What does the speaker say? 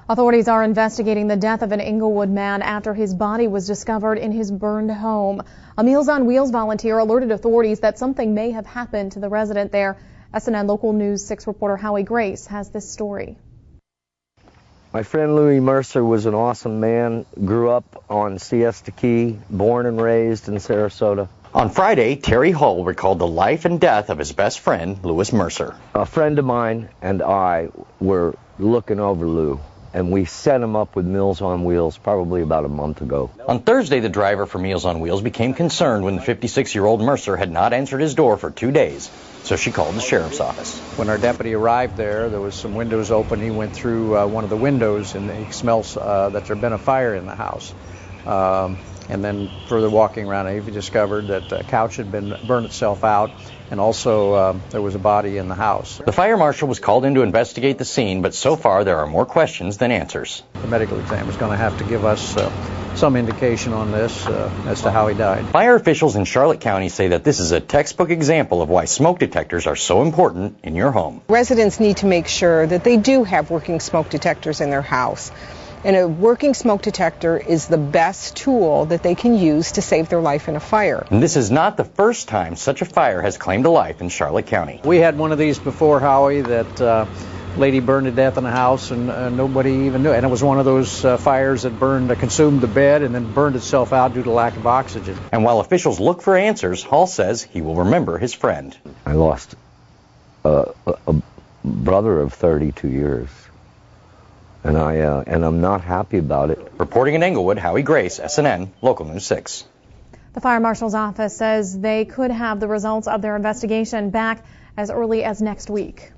Authorities are investigating the death of an Englewood man after his body was discovered in his burned home. A Meals on Wheels volunteer alerted authorities that something may have happened to the resident there. SNN Local News 6 reporter Howie Grace has this story. My friend Lewis Mercer was an awesome man, grew up on Siesta Key, born and raised in Sarasota. On Friday, Terry Hull recalled the life and death of his best friend, Lewis Mercer. A friend of mine and I were looking over Lou, and we set him up with Meals on Wheels probably about a month ago. On Thursday, the driver for Meals on Wheels became concerned when the 56-year-old Mercer had not answered his door for 2 days, so she called the sheriff's office. When our deputy arrived there was some windows open. He went through one of the windows, and he smells that there had been a fire in the house. And then further walking around, he discovered that a couch had burned itself out, and also there was a body in the house. The fire marshal was called in to investigate the scene, but so far there are more questions than answers. The medical exam is going to have to give us some indication on this as to how he died. Fire officials in Charlotte County say that this is a textbook example of why smoke detectors are so important in your home. Residents need to make sure that they do have working smoke detectors in their house. And a working smoke detector is the best tool that they can use to save their life in a fire. And this is not the first time such a fire has claimed a life in Charlotte County. We had one of these before, Howie, that lady burned to death in a house, and nobody even knew. And it was one of those fires that consumed the bed and then burned itself out due to lack of oxygen. And while officials look for answers, Hall says he will remember his friend. I lost a brother of 32 years. And I'm not happy about it. Reporting in Englewood, Howie Grace, SNN, Local News 6. The fire marshal's office says they could have the results of their investigation back as early as next week.